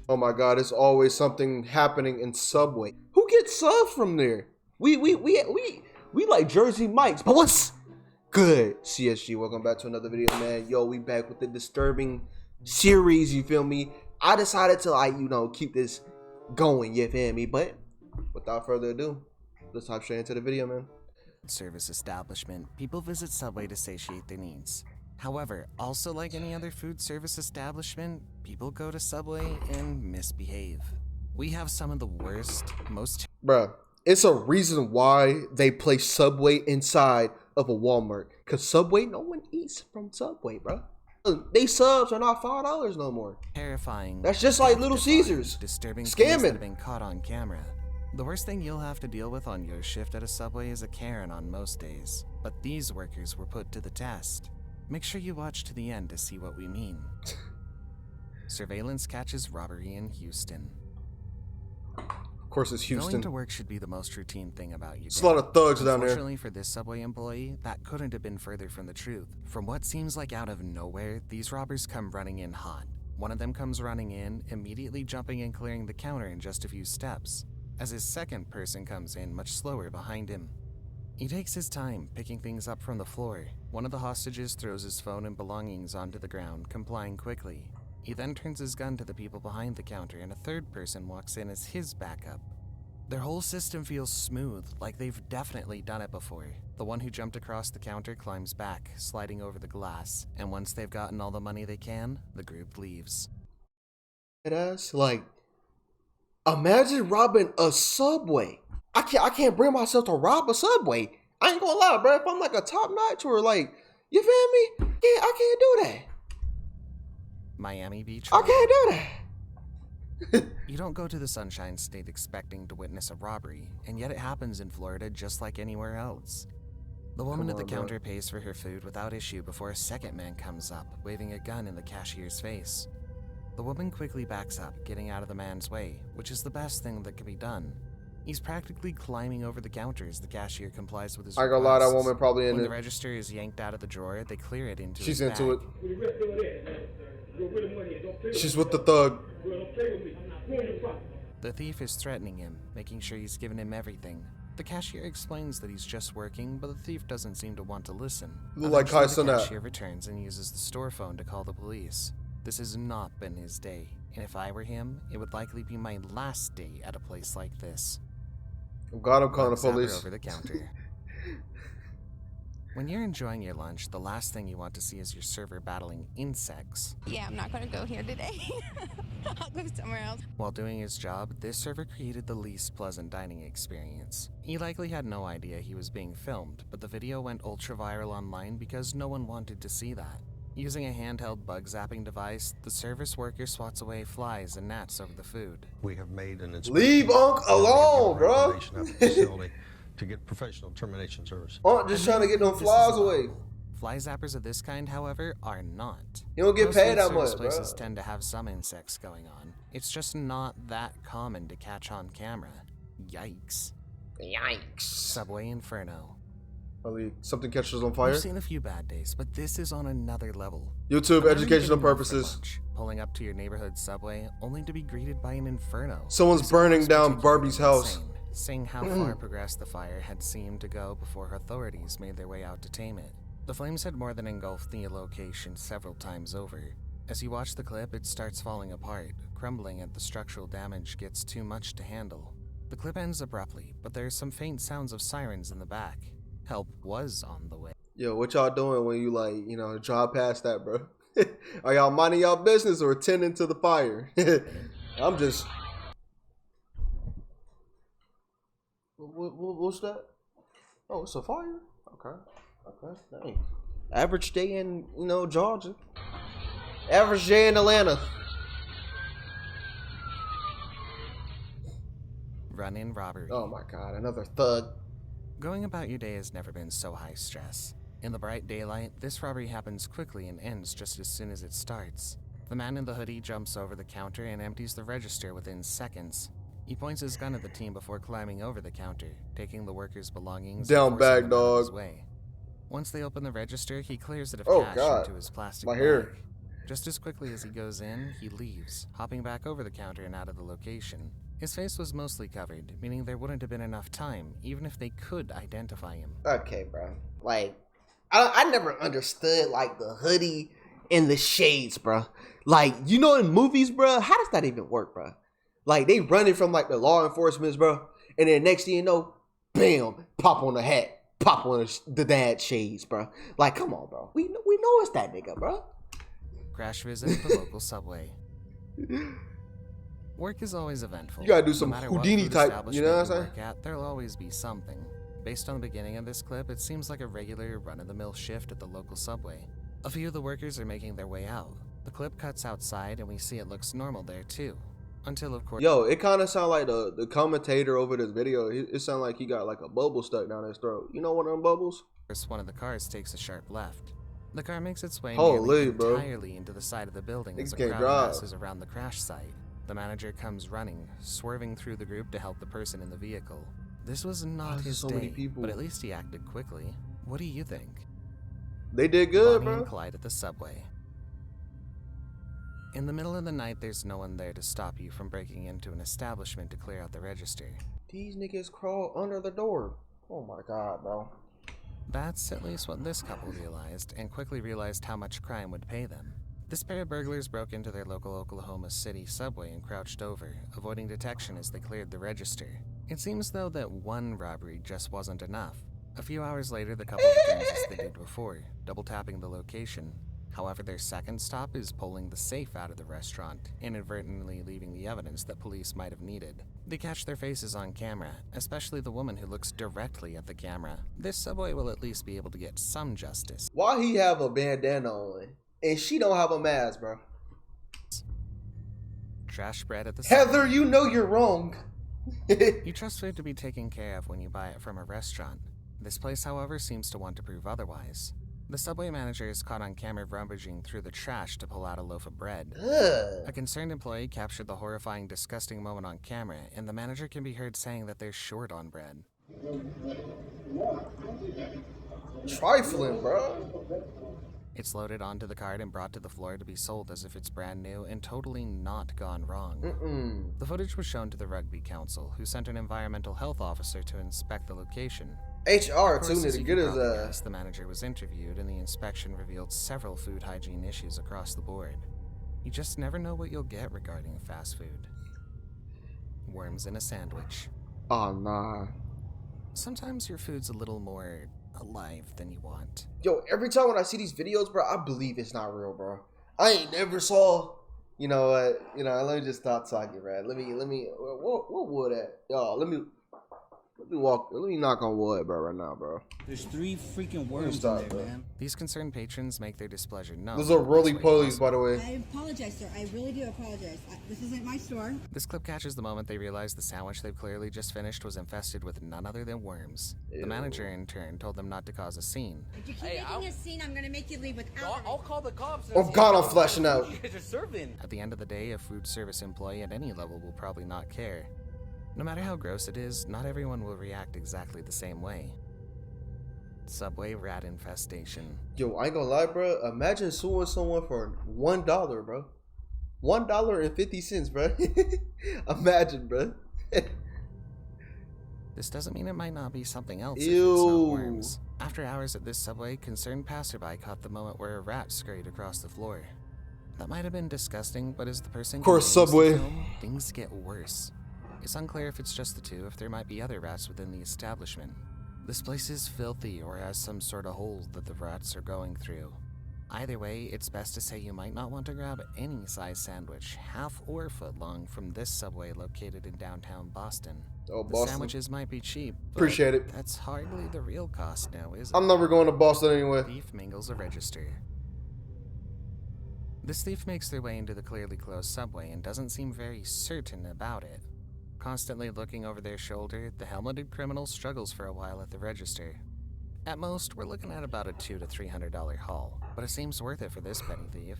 Oh my god, it's always something happening in Subway. Who gets subs from there? We like Jersey Mike's, but what's good? CSG, welcome back to another video, man. Yo, we back with the disturbing series, you feel me? I decided to keep this going, you feel me? But without further ado, let's hop straight into the video, man. Service establishment, people visit Subway to satiate their needs. However, also like any other food service establishment, people go to Subway and misbehave. We have some of the worst, most... Bruh, it's a reason why they place Subway inside of a Walmart. Because Subway, no one eats from Subway, bruh. They subs are not $5 no more. Terrifying. That's just like Little Caesars. Disturbing scamming. Things that have been caught on camera. The worst thing you'll have to deal with on your shift at a Subway is a Karen on most days. But these workers were put to the test. Make sure you watch to the end to see what we mean. Surveillance catches robbery in Houston. Of course it's Houston. Going to work should be the most routine thing about you. There's a lot of thugs down there. Unfortunately for this Subway employee, that couldn't have been further from the truth. From what seems like out of nowhere, these robbers come running in hot. One of them comes running in, immediately jumping and clearing the counter in just a few steps, as his second person comes in much slower behind him. He takes his time, picking things up from the floor. One of the hostages throws his phone and belongings onto the ground, complying quickly. He then turns his gun to the people behind the counter, and a third person walks in as his backup. Their whole system feels smooth, like they've definitely done it before. The one who jumped across the counter climbs back, sliding over the glass, and once they've gotten all the money they can, the group leaves. Imagine robbing a Subway. I can't bring myself to rob a Subway. I ain't gonna lie, bro. If I'm like a top notch or like, you feel me? Yeah, I can't do that. Miami Beach. I can't do that. You don't go to the Sunshine State expecting to witness a robbery, and yet it happens in Florida just like anywhere else. The woman at the counter pays for her food without issue before a second man comes up, waving a gun in the cashier's face. The woman quickly backs up, getting out of the man's way, which is the best thing that can be done. He's practically climbing over the counter as the cashier complies with his requests. I ain't gonna lie, that woman probably in it. When the register is yanked out of the drawer, they clear it into She's his into bag. it. She's with the thug. The thief is threatening him, making sure he's given him everything. The cashier explains that he's just working, but the thief doesn't seem to want to listen. Look like Kai Eventually, the Cenat. cashier returns and uses the store phone to call the police. This has not been his day, and if I were him, it would likely be my last day at a place like this. God, I'm calling the Zapper police. over the counter. When you're enjoying your lunch, the last thing you want to see is your server battling insects. Yeah, I'm not gonna go here today. I'll go somewhere else. While doing his job, this server created the least pleasant dining experience. He likely had no idea he was being filmed, but the video went ultra viral online because no one wanted to see that. Using a handheld bug zapping device, the service worker swats away flies and gnats over the food. We have made an Leave Unc alone, bro. To get professional termination service. Unc just trying to get them flies away. Fly zappers of this kind, however, are not. You don't get Most paid food that service much, places bro. tend to have some insects going on. It's just not that common to catch on camera. Yikes. Yikes. Subway Inferno. Something catches on fire. I've seen a few bad days, but this is on another level. YouTube, Imagine educational getting off for purposes. lunch, pulling up to your neighborhood Subway, only to be greeted by an inferno. Someone's This burning was down particularly Barbie's house. insane, seeing how far progressed the fire had seemed to go before authorities made their way out to tame it. The flames had more than engulfed the location several times over. As you watch the clip, it starts falling apart, crumbling as the structural damage gets too much to handle. The clip ends abruptly, but there are some faint sounds of sirens in the back. Help was on the way. Yo, what y'all doing when you drive past that, bro? Are y'all minding y'all business or attending to the fire? I'm just... What's that? Oh, it's a fire? Okay. Dang. Average day in, Georgia. Average day in Atlanta. Run-in robbery. Oh my God, another thug. Going about your day has never been so high stress. In the bright daylight, this robbery happens quickly and ends just as soon as it starts. The man in the hoodie jumps over the counter and empties the register within seconds. He points his gun at the team before climbing over the counter, taking the workers' belongings down and bag, forcing them out of his dog. way. Once they open the register, he clears it of Oh, cash God. into his plastic My bag. hair. Just as quickly as he goes in, he leaves, hopping back over the counter and out of the location. His face was mostly covered, meaning there wouldn't have been enough time, even if they could identify him. Okay, bro. Like, I never understood, like, the hoodie and the shades, bro. Like, you know, in movies, bro, how does that even work, bro? Like, they running from, like, the law enforcement, bro. And then next thing you know, bam, pop on the hat, pop on the dad shades, bro. Like, come on, bro. We know it's that nigga, bro. Crash visit at the local subway. Work is always eventful. You gotta do some no matter Houdini what food type, establishment you know what I'm you saying? work at, there'll always be something. Based on the beginning of this clip, it seems like a regular run-of-the-mill shift at the local subway. A few of the workers are making their way out. The clip cuts outside and we see it looks normal there too. Until of course... Yo, it kind of sound like the commentator over this video, it sound like he got like a bubble stuck down his throat. You know one of them bubbles? one of the cars takes a sharp left. The car makes its way Holy, nearly bro. entirely into the side of the building Niggas as a can't crowd drive. masses around the crash site. The manager comes running, swerving through the group to help the person in the vehicle. This was not there's his so day, many people. but at least he acted quickly. What do you think? They did good, Bonnie and bro. Clyde at the subway. In the middle of the night, there's no one there to stop you from breaking into an establishment to clear out the register. These niggas crawl under the door. Oh my god, bro. That's at least what this couple realized, and quickly realized how much crime would pay them. This pair of burglars broke into their local Oklahoma City subway and crouched over, avoiding detection as they cleared the register. It seems though that one robbery just wasn't enough. A few hours later, the couple returns as they did before, double tapping the location. However, their second stop is pulling the safe out of the restaurant, inadvertently leaving the evidence that police might have needed. They catch their faces on camera, especially the woman who looks directly at the camera. This subway will at least be able to get some justice. Why he have a bandana on and she don't have a mask, bro? Trash bread at the subway. Heather, you know you're wrong. You trust food to be taken care of when you buy it from a restaurant. This place, however, seems to want to prove otherwise. The subway manager is caught on camera rummaging through the trash to pull out a loaf of bread. A Ugh. concerned employee captured the horrifying, disgusting moment on camera, and the manager can be heard saying that they're short on bread. Trifling, bro. It's loaded onto the cart and brought to the floor to be sold as if it's brand new and totally not gone wrong. The footage was shown to the Rugby Council, who sent an environmental health officer to inspect the location. HR Of too course, need as to you get can his probably guess, the manager was interviewed, and the inspection revealed several food hygiene issues across the board. You just never know what you'll get regarding fast food. Worms in a sandwich. Oh nah. Sometimes your food's a little more alive than you want. Yo, every time when I see these videos, bro, I believe it's not real, bro. I ain't never saw. You know what? Let me just stop talking, bro. Let me. What wood at? Yo, let me walk. Let me knock on wood, bro, right now, bro. There's 3 freaking worms stop, in bro. there, man. These concerned patrons make their displeasure known. Those are in the roly best way polies, possible. by the way. I apologize, sir. I really do apologize. This isn't my store. This clip catches the moment they realize the sandwich they've clearly just finished was infested with none other than worms. Ew. The manager, in turn, told them not to cause a scene. If you keep making a scene, I'm gonna make you leave without. I'll call the cops. Oh God, I'm flashing out. You guys are serving. At the end of the day, a food service employee at any level will probably not care. No matter how gross it is, not everyone will react exactly the same way. Subway rat infestation. Yo, I ain't gonna lie, bro. Imagine suing someone for $1, bro. $1.50, bro. Imagine, bro. This doesn't mean it might not be something else if Ew. it's not worms. After hours at this subway, concerned passerby caught the moment where a rat scurried across the floor. That might have been disgusting, but as the person Of course, continues Subway. to film, things get worse. It's unclear if it's just the two, if there might be other rats within the establishment. This place is filthy or has some sort of holes that the rats are going through. Either way, it's best to say you might not want to grab any size sandwich, half or foot long, from this subway located in downtown Boston. Oh, The Boston. sandwiches might be cheap, but Appreciate it. that's hardly the real cost now, is it? I'm never going to Boston anyway. Thief mingles a register. This thief makes their way into the clearly closed subway and doesn't seem very certain about it. Constantly looking over their shoulder, the helmeted criminal struggles for a while at the register. At most, we're looking at about a $200 to $300 haul, but it seems worth it for this petty thief.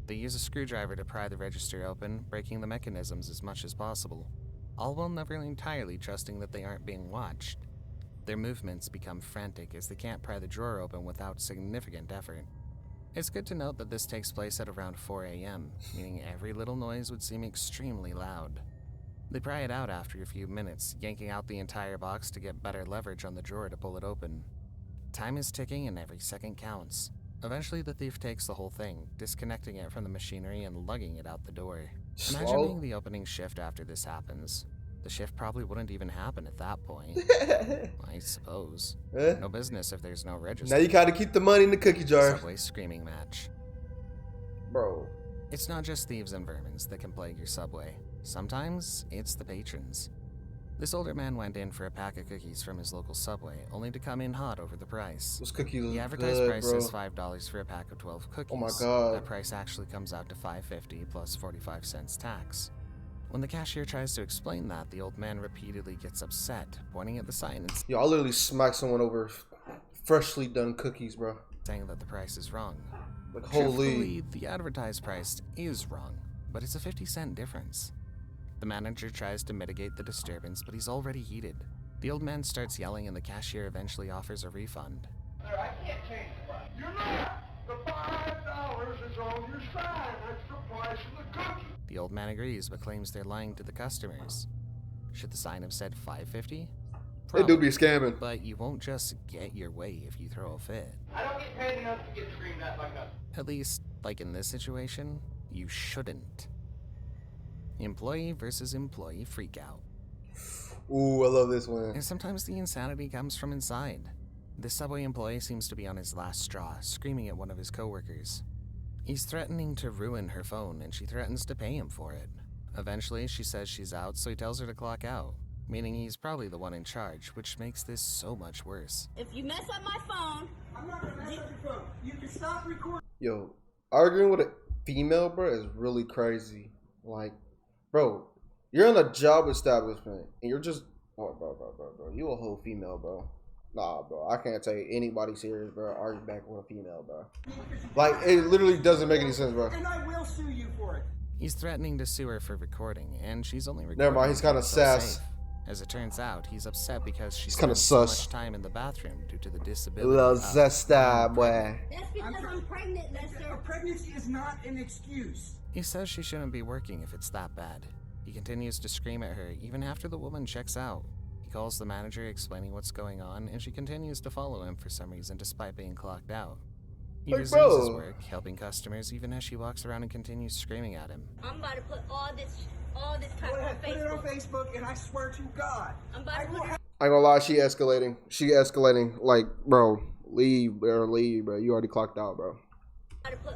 They use a screwdriver to pry the register open, breaking the mechanisms as much as possible, all while never entirely trusting that they aren't being watched. Their movements become frantic as they can't pry the drawer open without significant effort. It's good to note that this takes place at around 4 a.m., meaning every little noise would seem extremely loud. They pry it out after a few minutes, yanking out the entire box to get better leverage on the drawer to pull it open. Time is ticking and every second counts. Eventually, the thief takes the whole thing, disconnecting it from the machinery and lugging it out the door. Imagine Slow. being the opening shift after this happens. The shift probably wouldn't even happen at that point. I suppose. Eh? No business if there's no register. Now you gotta keep the money in the cookie jar. Subway screaming match. Bro. It's not just thieves and vermins that can plague your Subway. Sometimes, it's the patrons. This older man went in for a pack of cookies from his local Subway, only to come in hot over the price. Those cookies The look advertised good, price bro. is $5 for a pack of 12 cookies. Oh my God. That price actually comes out to $5.50 plus 45 cents tax. When the cashier tries to explain that, the old man repeatedly gets upset, pointing at the sign and Yo, I literally smacked someone over freshly done cookies, bro. saying that the price is wrong. Like, holy. Truthfully, the advertised price is wrong, but it's a 50-cent difference. The manager tries to mitigate the disturbance, but he's already heated. The old man starts yelling and the cashier eventually offers a refund. Sir, I can't change the price. You're not. The $5 is on your sign. That's the price of the cookie. The old man agrees, but claims they're lying to the customers. Should the sign have said $5.50? They do be scamming. But you won't just get your way if you throw a fit. I don't get paid enough to get screamed at like us. At least, like in this situation, you shouldn't. Employee versus employee freakout. Ooh, I love this one. And sometimes the insanity comes from inside. This Subway employee seems to be on his last straw, screaming at one of his coworkers. He's threatening to ruin her phone, and she threatens to pay him for it. Eventually, she says she's out, so he tells her to clock out, meaning he's probably the one in charge, which makes this so much worse. If you mess up my phone, I'm not gonna mess up your phone. You can stop recording. Yo, arguing with a female, bro, is really crazy. Like, bro, you're in a job establishment, and you're just, oh, bro, you a whole female, bro. Nah, bro, I can't take anybody serious, bro. Argue back with a female, bro. Like, it literally doesn't make any sense, bro. And I will sue you for it. He's threatening to sue her for recording, and she's only recording. Never mind, he's kinda because it's sass. safe. As it turns out, he's upset because she He's kinda spent so sus. much time in the bathroom due to the A disability. little of zesta, being boy. that's because I'm pregnant, Lester. A pregnancy is not an excuse. He says she shouldn't be working if it's that bad. He continues to scream at her even after the woman checks out. He calls the manager explaining what's going on, and she continues to follow him for some reason despite being clocked out. He Like, resumes his bro. work, helping customers even as she walks around and continues screaming at him. I'm about to put all this crap Go on ahead, put it on Facebook. Facebook, and I swear to God, I'm about I to will put have I ain't gonna lie, she escalating. She escalating. Like, bro, leave, bro. You already clocked out, bro.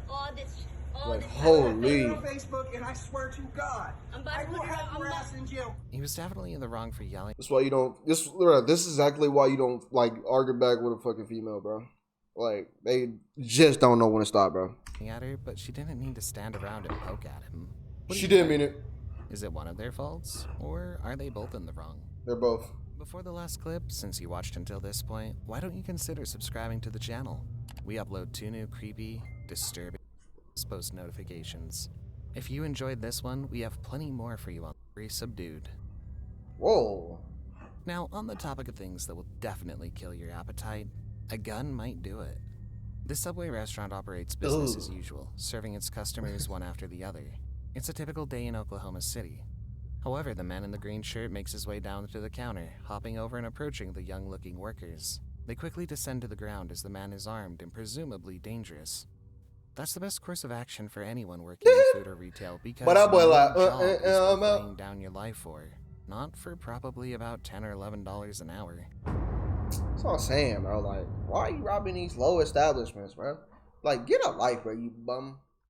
all this Like, crap. holy. put it on Facebook, and I swear to God, I'm about I to will put it have on. your ass in jail. He was definitely in the wrong for yelling That's why you don't. This is exactly why you don't like argue back with a fucking female, bro. Like, they just don't know when to stop, bro. at her, but she didn't need to stand around and poke at him. What do She you didn't think? mean it. Is it one of their faults, or are they both in the wrong? They're both. Before the last clip, since you watched until this point, why don't you consider subscribing to the channel? We upload 2 new creepy, disturbing post notifications. If you enjoyed this one, we have plenty more for you on Very Subdued. Whoa. Now, on the topic of things that will definitely kill your appetite, a gun might do it. This Subway restaurant operates business as usual, serving its customers one after the other. It's a typical day in Oklahoma City. However, the man in the green shirt makes his way down to the counter, hopping over and approaching the young-looking workers. They quickly descend to the ground as the man is armed and presumably dangerous. That's the best course of action for anyone working in food or retail because But that boy no like, job is worth I'm out. laying down your life for. Not for probably about $10 or $11 an hour. That's what I'm saying, bro. Like, why are you robbing these low establishments, bro? Like, get a life, bro, you bum.